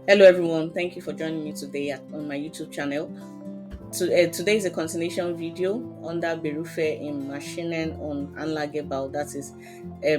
Hello, everyone. Thank you for joining me today on my YouTube channel. Today is a continuation video under Berufe in machining on Anlagebau, that is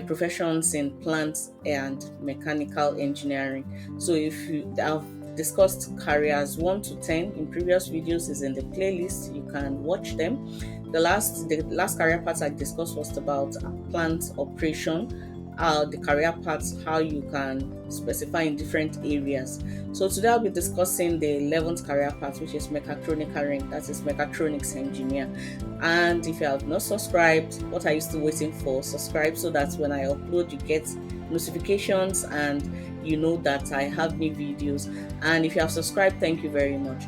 professions in plant and mechanical engineering. So, if you have discussed careers 1 to 10 in previous videos, is in the playlist. You can watch them. The last career part I discussed was about plant operation, the career paths, how you can specify in different areas. So today I'll be discussing the 11th career path, which is mechatronic, that is mechatronics engineer. And if you have not subscribed, what are you still waiting for? Subscribe so that when I upload, you get notifications and you know that I have new videos. And if you have subscribed, thank you very much.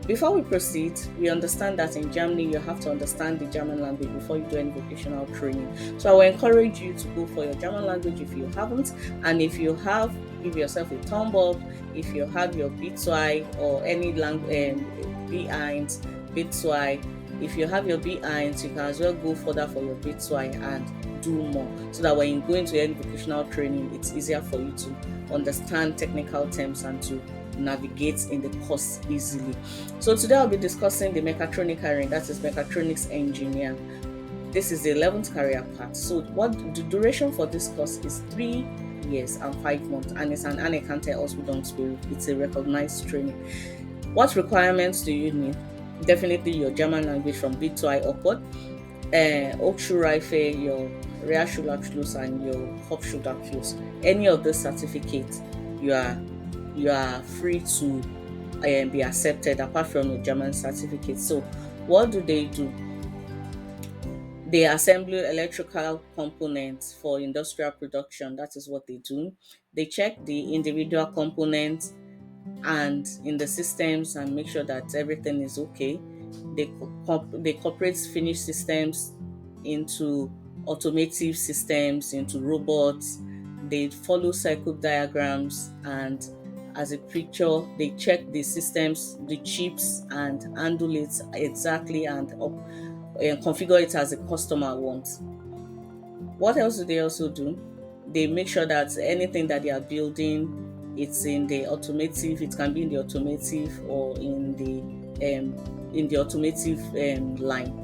Before we proceed, we understand that in Germany you have to understand the German language before you do any vocational training. So I will encourage you to go for your German language if you haven't, and if you have, give yourself a thumb up. If you have your B2 or any language B1, B2, if you have your B1, you can as well go further for your B2 and do more, so that when you go into any vocational training, it's easier for you to understand technical terms and to navigate in the course easily. So today I'll be discussing the mechatronic career, that is mechatronics engineer. This is the 11th career path. So what the duration for this course is 3 years and 5 months, and it's an Alicante Ausbildung. It's a recognized training. What requirements do you need? Definitely your German language from B2 upward, Hochschulreife, your Realschulabschluss, and your Hauptschulabschluss. Any of those certificates, you are free to be accepted, apart from your German certificate. So what do? They assemble electrical components for industrial production. That is what they do. They check the individual components and in the systems and make sure that everything is okay. They incorporate finished systems into automotive systems, into robots. They follow circuit diagrams, and as a picture, they check the systems, the chips, and handle it exactly and configure it as the customer wants. What else do they also do? They make sure that anything that they are building, it's in the automotive. It can be in the automotive or in the automotive line.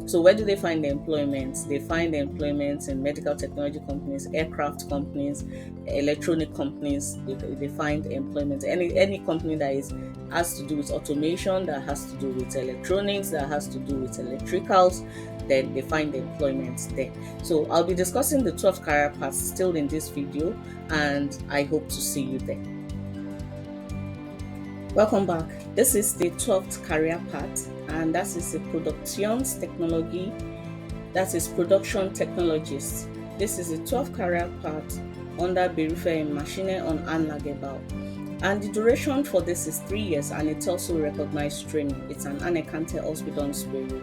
So where do they find the employment? They find the employment in medical technology companies, aircraft companies, electronic companies. They find employment any company that has to do with automation, that has to do with electronics, that has to do with electricals. Then they find employment there. So I'll be discussing the 12 career paths still in this video, and I hope to see you there. Welcome back. This is the 12th career path, and that is the Produktionstechnologie, that is production technologist. This is the 12th career path under Berufe in Maschine und Anlagebau. And the duration for this is 3 years, and it's also recognized training. It's an anerkannte Ausbildungsberuf.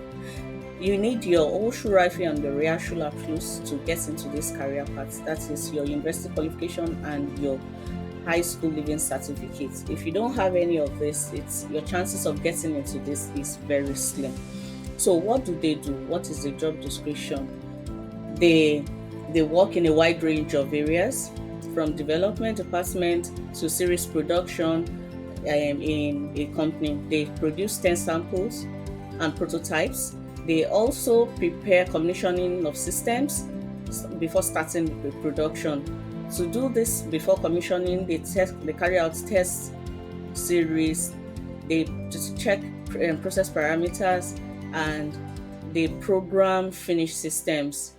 You need your Hochschulreife and your Realschulabschluss to get into this career path. That is your university qualification and your high school living certificates. If you don't have any of this, your chances of getting into this is very slim. So what do? What is the job description? They work in a wide range of areas, from development department to series production. In a company, they produce 10 samples and prototypes. They also prepare commissioning of systems before starting the production. To do this before commissioning, they carry out test series, they just check process parameters, and they program finished systems.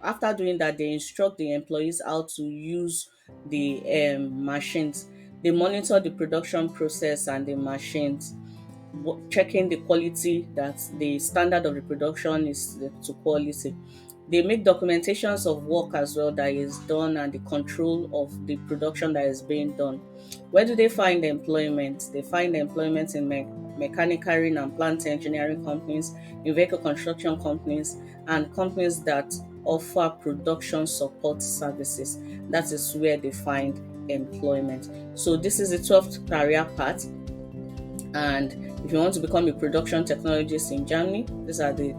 After doing that, they instruct the employees how to use the machines. They monitor the production process and the machines, checking the quality, that the standard of the production is to quality. They make documentations of work as well that is done, and the control of the production that is being done. Where do they find employment? They find employment in mechanical and plant engineering companies, in vehicle construction companies, and companies that offer production support services. That is where they find employment. So this is the 12th career path. And if you want to become a production technologist in Germany, these are the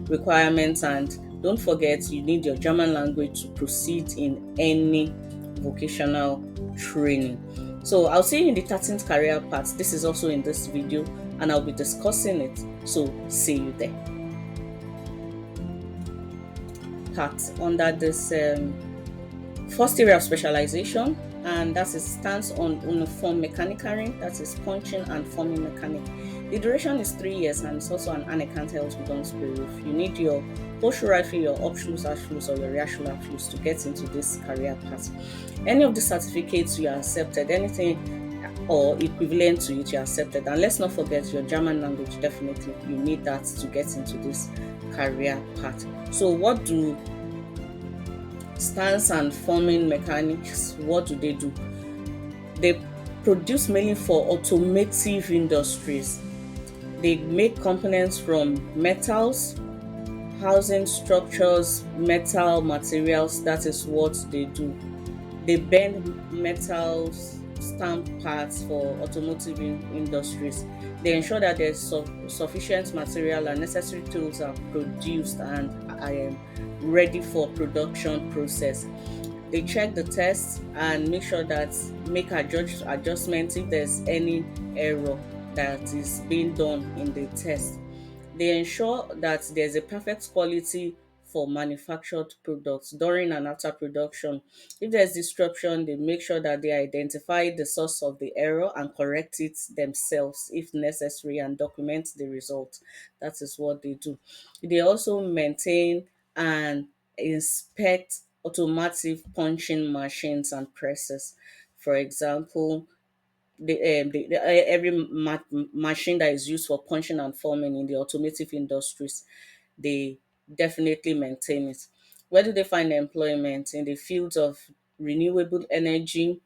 requirements. And don't forget, you need your German language to proceed in any vocational Training. So I'll see you in the 13th career path. This is also in this video, and I'll be discussing it. So see you there. Part under this first area of specialization, and that is stands on uniform mechanicaring, that is punching and forming mechanic. The duration is 3 years, and it's also an unaccounted Ausbildung Berufe. You need your Hochschulreife, your Abschluss or your Realschulabschluss to get into this career path. Any of the certificates you are accepted, anything or equivalent to it, you are accepted. And let's not forget your German language. Definitely, you need that to get into this career path. So, what do stance and forming mechanics, what do? They produce mainly for automotive industries. They make components from metals, housing structures, metal materials. That is what they do. They bend metals, stamp parts for automotive industries. They ensure that there's sufficient material and necessary tools are produced and are ready for production process. They check the tests and make sure that make adjustments if there's any error that is being done in the test. They ensure that there's a perfect quality for manufactured products during and after production. If there's disruption, they make sure that they identify the source of the error and correct it themselves if necessary and document the result. That is what they do. They also maintain and inspect automotive punching machines and presses. For example, every machine that is used for punching and forming in the automotive industries, they definitely maintain it. Where do they find employment? In the fields of renewable energy,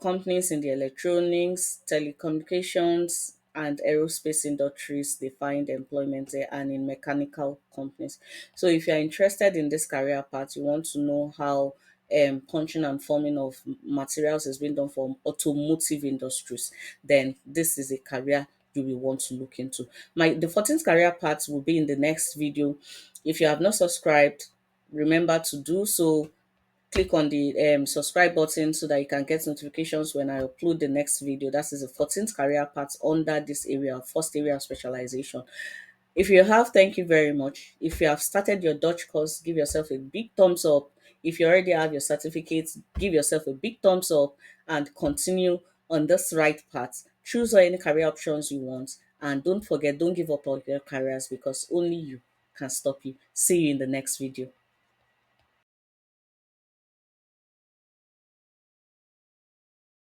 companies in the electronics, telecommunications, and aerospace industries, they find employment there, and in mechanical companies. So, if you are interested in this career path, you want to know how punching and forming of materials is being done for automotive industries, then this is a career you will want to look into. The 14th career path will be in the next video. If you have not subscribed, remember to do so. Click on the subscribe button so that you can get notifications when I upload the next video. That is the 14th career path under this area, first area of specialization. If you have, thank you very much. If you have started your Dutch course, give yourself a big thumbs up. If you already have your certificates, give yourself a big thumbs up and continue on this right path. Choose any career options you want. And don't forget, don't give up on your careers, because only you can stop you. See you in the next video.